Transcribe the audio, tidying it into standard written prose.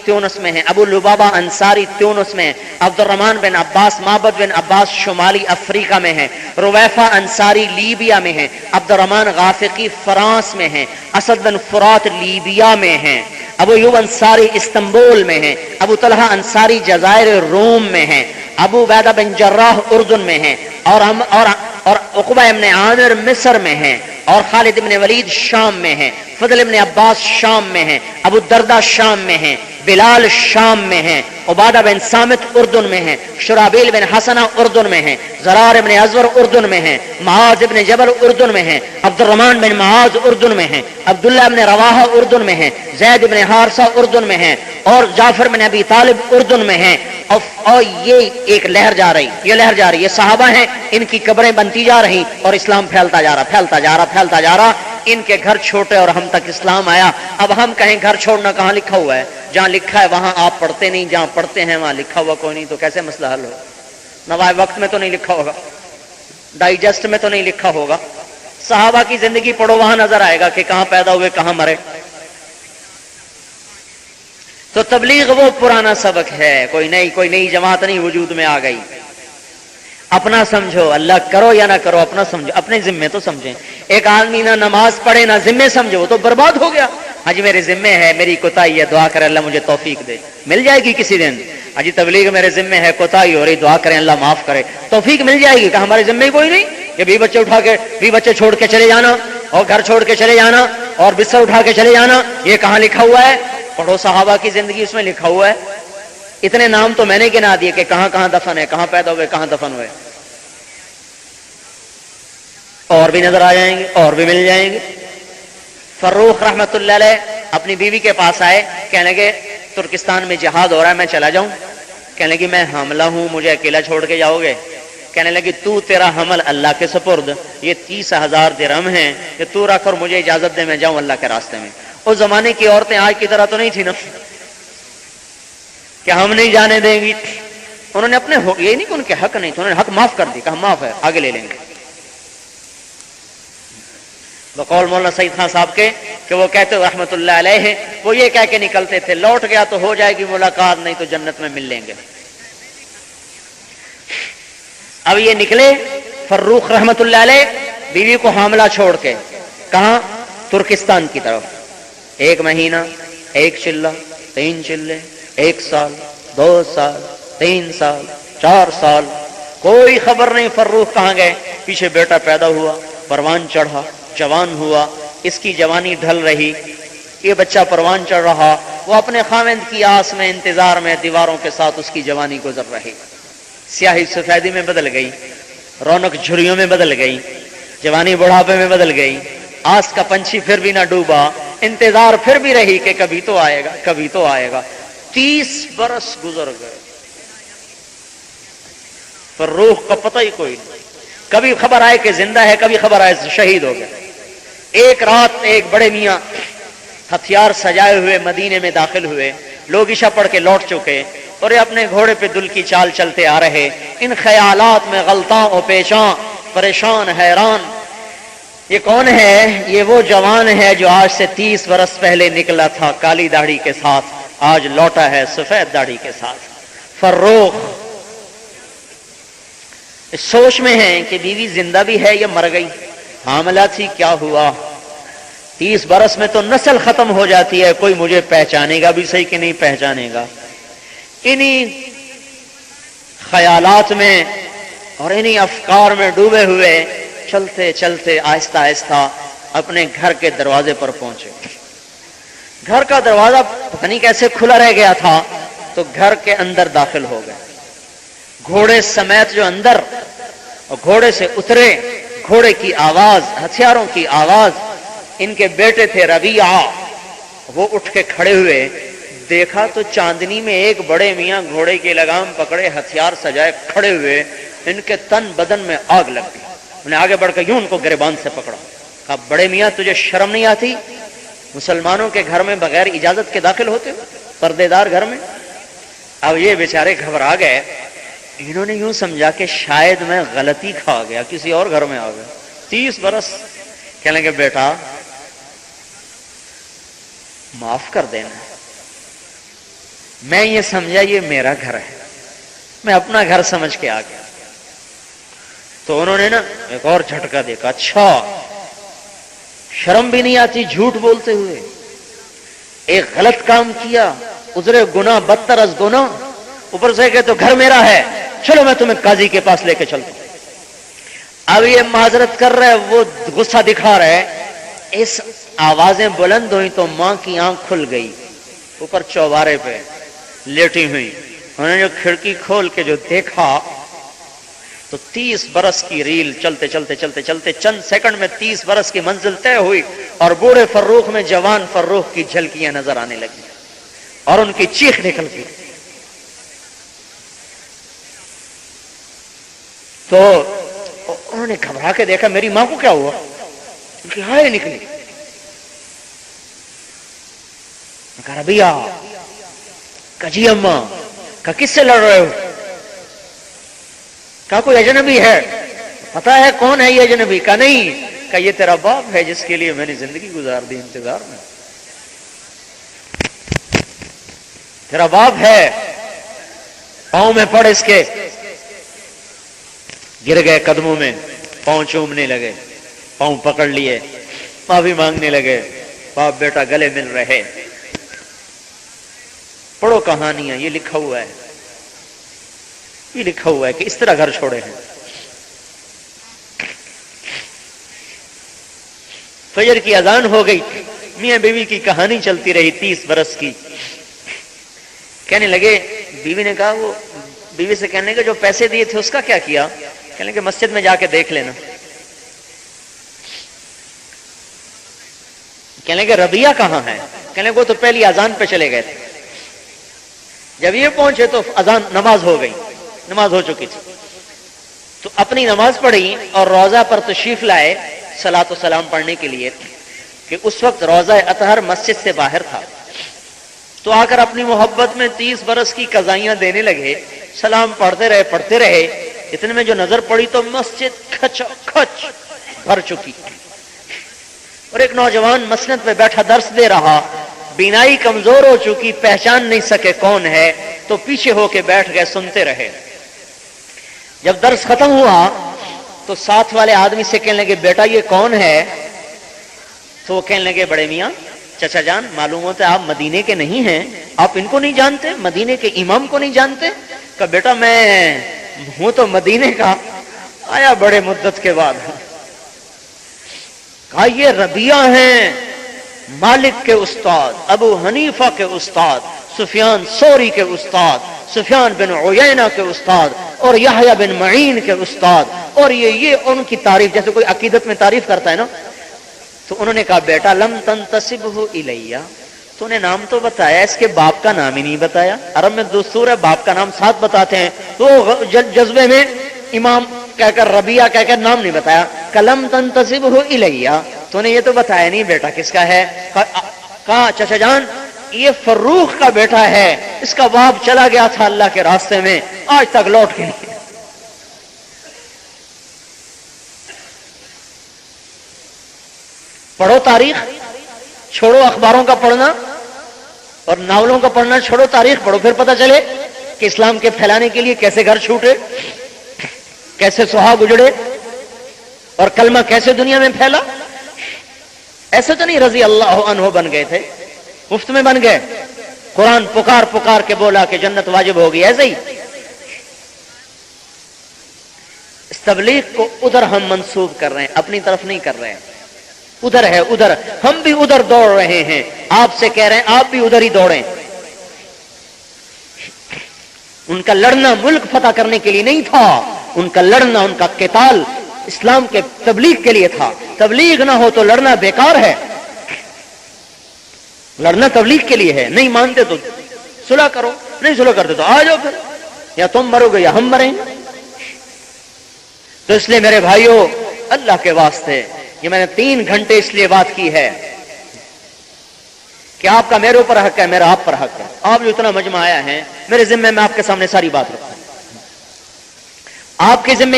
تیونس میں ہیں، ابو لبابہ انصاری تیونس میں ہیں، عبد الرحمن بن عباس معبد بن عباس شمالی افریقہ میں ہیں، رویفہ انصاری لیبیا میں ہیں، عبد الرحمن غافقی فرانس میں ہیں، اسد بن فرات لیبیا میں ہیں، ابو ایوب انصاری استنبول میں ہیں، ابو طلحہ انصاری جزائر روم میں ہیں، ابو عبیدہ بن جراح اردن میں ہیں، اور عقبہ ابن عامر مصر میں ہیں، اور خالد ابن ولید شام میں ہیں، فضل ابن عباس شام میں ہیں، ابو الدرداء شام میں ہیں، بلال شام میں ہیں، عبادہ بن صامت اردن میں ہیں، شرابیل بن حسنہ اردن میں ہیں، زرار ابن ازور اردن میں ہیں، معاذ ابن جبل اردن میں ہیں، عبد الرحمن بن معاذ اردن میں ہیں، عبداللہ ابن رواحہ اردن میں ہیں، زید ابن حارثہ اردن میں ہیں، اور جعفر بن ابی طالب اردن میں ہیں، اور یہ ایک لہر جا رہی، یہ صحابہ ہیں، ان کی قبریں بنتی جا رہی اور اسلام پھیلتا جا رہا، ان کے گھر چھوٹے اور ہم تک اسلام آیا۔ اب ہم کہیں گھر چھوڑنا کہاں لکھا ہوا ہے؟ جہاں لکھا ہے وہاں آپ پڑھتے نہیں، جہاں پڑھتے ہیں وہاں لکھا ہوا کوئی نہیں، تو کیسے مسئلہ حل ہو؟ نوائے وقت میں تو نہیں لکھا ہوگا، ڈائجسٹ میں تو نہیں لکھا ہوگا، صحابہ کی زندگی پڑھو وہاں نظر آئے گا کہ کہاں پیدا ہوئے کہاں مرے۔ تو تبلیغ وہ پرانا سبق ہے، کوئی نئی جماعت نہیں وجود میں آ گئی۔ اپنا سمجھو، اللہ کرو یا نہ کرو اپنا سمجھو، اپنے ذمے تو سمجھیں۔ ایک آدمی نہ نماز پڑھے نہ ذمے سمجھو، وہ تو برباد ہو گیا۔ حج میرے ذمے ہے، میری کوتاہی ہے، دعا کرے اللہ مجھے توفیق دے، مل جائے گی کسی دن۔ حج تبلیغ میرے ذمے ہے، کوتاہی ہو رہی، دعا کریں اللہ معاف کرے، توفیق مل جائے گی۔ کہ ہمارے ذمے کوئی نہیں، یہ 20 بچے چھوڑ کے چلے جانا اور گھر چھوڑ کے چلے جانا اور بستر اٹھا کے چلے جانا، یہ کہاں لکھا ہوا ہے؟ پڑھو صحابہ کی زندگی، اس میں لکھا ہوا ہے۔ اتنے نام تو میں نے گنا دیے کہ کہاں کہاں دفن ہے، کہاں پیدا ہوئے، کہاں دفن ہوئے، اور بھی نظر آ جائیں گے، اور بھی مل جائیں گے۔ فروخ رحمت اللہ علیہ اپنی بیوی کے پاس آئے، کہنے لگے ترکستان میں جہاد ہو رہا ہے، میں چلا جاؤں؟ کہنے لگی میں حاملہ ہوں، مجھے اکیلا چھوڑ کے جاؤ گے؟ کہنے لگی تو تیرا حمل اللہ کے سپرد، یہ 30,000 درہم ہیں، کہ تو رکھ اور مجھے اجازت دے میں جاؤں اللہ کے راستے میں۔ اس زمانے کی عورتیں آج کی طرح تو نہیں تھی نا کہ ہم نہیں جانے دیں گی، انہوں نے اپنے یہ نہیں کہ ان کے حق نہیں تھے، انہوں نے حق معاف کر دی، کہا معاف ہے آگے لے لیں گے۔ بقول مولانا سعید خان صاحب کے کہ وہ کہتے رحمت اللہ علیہ، وہ یہ کہہ کے نکلتے تھے لوٹ گیا تو ہو جائے گی ملاقات، نہیں تو جنت میں مل لیں گے۔ اب یہ نکلے فروخ رحمت اللہ علیہ بیوی کو حاملہ چھوڑ کے، کہاں؟ ترکستان کی طرف۔ 1 مہینہ، 1 چلہ، 3 چلے، 1 سال، 2 سال، 3 سال، 4 سال، کوئی خبر نہیں فروخ کہاں گئے۔ پیچھے بیٹا پیدا ہوا، پروان چڑھا، جوان ہوا، اس کی جوانی ڈھل رہی، یہ بچہ پروان چڑھ رہا، وہ اپنے خاوند کی آس میں انتظار میں دیواروں کے ساتھ اس کی جوانی گزر رہی، سیاہی سفیدی میں بدل گئی، رونق جھریوں میں بدل گئی، جوانی بڑھاپے میں بدل گئی، آس کا پنچھی پھر بھی نہ ڈوبا، انتظار پھر بھی رہی کہ کبھی تو آئے گا، کبھی تو آئے گا۔ 30 برس گزر گئے، فروخ کا پتہ ہی کوئی نہیں، کبھی خبر آئے کہ زندہ ہے، کبھی خبر آئے شہید ہو گیا۔ ایک رات ایک بڑے میاں ہتھیار سجائے ہوئے مدینے میں داخل ہوئے، لوگ عشاء پڑھ کے لوٹ چکے اور یہ اپنے گھوڑے پہ دل کی چال چلتے آ رہے، ان خیالات میں غلطاں و پیشاں، پریشان حیران۔ یہ کون ہے؟ یہ وہ جوان ہے جو آج سے 30 برس پہلے نکلا تھا کالی داڑھی کے ساتھ، آج لوٹا ہے سفید داڑھی کے ساتھ۔ فروخ اس سوچ میں ہیں کہ بیوی زندہ بھی ہے یا مر گئی، حاملہ تھی کیا ہوا، 30 برس میں تو نسل ختم ہو جاتی ہے، کوئی مجھے پہچانے گا بھی صحیح کہ نہیں پہچانے گا۔ انہی خیالات میں اور انہی افکار میں ڈوبے ہوئے چلتے چلتے آہستہ آہستہ اپنے گھر کے دروازے پر پہنچے۔ گھر کا دروازہ پتہ نہیں کیسے کھلا رہ گیا تھا، تو گھر کے اندر داخل ہو گئے، گھوڑے سمیت جو اندر، اور گھوڑے سے اترے، گھوڑے کی آواز، ہتھیاروں کی آواز، ان کے بیٹے تھے ربیعہ، وہ اٹھ کے کھڑے ہوئے، دیکھا تو چاندنی میں ایک بڑے میاں گھوڑے کی لگام پکڑے ہتھیار سجائے کھڑے ہوئے، ان کے تن بدن میں آگ لگ گئی۔ انہیں آگے بڑھ کے یوں ان کو گریبان سے پکڑا، کہا بڑے میاں تجھے شرم نہیں آتی؟ مسلمانوں کے گھر میں بغیر اجازت کے داخل ہوتے ہو، پردے دار گھر میں۔ اب یہ بیچارے گھبرا گئے، انہوں نے یوں سمجھا کہ شاید میں غلطی کھا گیا، کسی اور گھر میں آ گیا۔ 30 برس کہنے لگے بیٹا معاف کر دینا، میں یہ سمجھا یہ میرا گھر ہے، میں اپنا گھر سمجھ کے آ گیا۔ تو انہوں نے نا ایک اور جھٹکا دیکھا، اچھا شرم بھی نہیں آتی جھوٹ بولتے ہوئے، ایک غلط کام کیا، ازرے گناہ بدتر از گناہ، اوپر سے کہ تو گھر میرا ہے، چلو میں تمہیں قاضی کے پاس لے کے چلتا ہوں۔ اب یہ معذرت کر رہا ہے، وہ غصہ دکھا رہا ہے۔ اس آوازیں بلند ہوئی تو ماں کی آنکھ کھل گئی، اوپر چوبارے پہ لیٹی ہوئی۔ انہوں نے جو کھڑکی کھول کے جو دیکھا تو 30 برس کی ریل چلتے چلتے چلتے چلتے چند سیکنڈ میں 30 برس کی منزل طے ہوئی، اور بوڑھے فروخ میں جوان فروخ کی جھلکیاں نظر آنے لگی اور ان کی چیخ نکل گئی۔ تو انہوں نے گھبرا کے دیکھا میری ماں کو کیا ہوا، ان کی ہائے نکلی۔ کہا ربیہ، کہا جی اماں، کہا کس سے لڑ رہے ہو؟ کہا کوئی اجنبی ہے، پتا ہے کون ہے یہ اجنبی؟ کہا نہیں۔ کہا یہ تیرا باپ ہے جس کے لیے میں نے زندگی گزار دی انتظار میں، تیرا باپ ہے۔ پاؤں میں پڑ اس کے، گر گئے قدموں میں، پاؤں چومنے لگے، پاؤں پکڑ لیے، معافی مانگنے لگے، باپ بیٹا گلے مل رہے۔ پڑھو کہانیاں، یہ لکھا ہوا ہے، یہ لکھا ہوا ہے کہ اس طرح گھر چھوڑے ہیں۔ فجر کی اذان ہو گئی، میاں بیوی کی کہانی چلتی رہی 30 برس کی۔ کہنے لگے، بیوی نے کہا، وہ بیوی سے کہنے لگے جو پیسے دیے تھے اس کا کیا کیا؟ کہنے لگے مسجد میں جا کے دیکھ لینا۔ کہنے لگے ربیہ کہاں ہے؟ کہنے لگے وہ تو پہلی اذان پہ چلے گئے تھے۔ جب یہ پہنچے تو اذان نماز ہو گئی، نماز ہو چکی تھی، تو اپنی نماز پڑھی اور روضہ پر تشریف لائے صلاۃ و سلام پڑھنے کے لیے، کہ اس وقت روضہ اطہر مسجد سے باہر تھا۔ تو آ کر اپنی محبت میں 30 برس کی قضائیاں دینے لگے، سلام پڑھتے رہے۔ اتنے میں جو نظر پڑی تو مسجد کھچ کھچ بھر چکی، اور ایک نوجوان مسند پہ بیٹھا درس دے رہا، بینائی کمزور ہو چکی، پہچان نہیں سکے کون ہے، تو پیچھے ہو کے بیٹھ گئے، سنتے رہے۔ جب درس ختم ہوا تو ساتھ والے آدمی سے کہنے لگے بیٹا یہ کون ہے؟ تو وہ کہنے لگے بڑے میاں، چچا جان، معلوم ہوتا ہے آپ مدینے کے نہیں ہیں، آپ ان کو نہیں جانتے، مدینے کے امام کو نہیں جانتے؟ کہ بیٹا میں ہوں تو مدینے کا، آیا بڑے مدت کے بعد۔ کہا یہ ربیہ ہیں، مالک کے استاد، ابو حنیفہ کے استاد، سفیان ثوری کے استاد، سفیان بن عیینہ کے استاد، اور یحییٰ بن معین کے استاد، اور یہ ان کی تعریف جیسے کوئی عقیدت میں تعریف کرتا ہے نا۔ تو انہوں نے کہا بیٹا لم تنتسبہ الیہ، تو نے نام تو بتایا، اس کے باپ کا نام ہی نہیں بتایا۔ عرب میں دستور ہے باپ کا نام ساتھ بتاتے ہیں، تو جذبے میں امام کہہ کر ربیہ کہہ کر نام نہیں بتایا۔ کلم تنتسبہ الیہ، تو نے یہ تو بتایا نہیں بیٹا کس کا ہے۔ کہا چچا جان یہ فروخ کا بیٹا ہے، اس کا باپ چلا گیا تھا اللہ کے راستے میں، آج تک لوٹ کے نہیں۔ پڑھو تاریخ، چھوڑو اخباروں کا پڑھنا اور ناولوں کا پڑھنا، چھوڑو تاریخ پڑھو، پھر پتہ چلے کہ اسلام کے پھیلانے کے لیے کیسے گھر چھوٹے، کیسے سہاگ اجڑے، اور کلمہ کیسے دنیا میں پھیلا۔ ایسے تو نہیں رضی اللہ عنہ بن گئے تھے، مفت میں بن گئے، قرآن پکار پکار کے بولا کہ جنت واجب ہوگی، ایسے ہی۔ اس تبلیغ کو ادھر ہم منسوب کر رہے ہیں، اپنی طرف نہیں کر رہے ہیں، ادھر ہے، ادھر ہم بھی ادھر دوڑ رہے ہیں، آپ سے کہہ رہے ہیں آپ بھی ادھر ہی دوڑیں۔ ان کا لڑنا ملک فتح کرنے کے لیے نہیں تھا، ان کا لڑنا، ان کا قتال اسلام کے تبلیغ کے لیے تھا۔ تبلیغ نہ ہو تو لڑنا بیکار ہے، لڑنا تبلیغ کے لیے ہے۔ نہیں مانتے تو صلح کرو، نہیں صلح کرتے تو آ جاؤ، پھر یا تم مرو گے یا ہم مریں گے۔ تو اس لیے میرے بھائیوں، اللہ کے واسطے یہ میں نے 3 گھنٹے اس لیے بات کی ہے کہ آپ کا میرے اوپر حق ہے، میرا آپ پر حق ہے۔ آپ جو اتنا مجمع آیا ہے، میرے ذمہ میں آپ کے سامنے ساری بات رکھتا ہوں، آپ کے ذمہ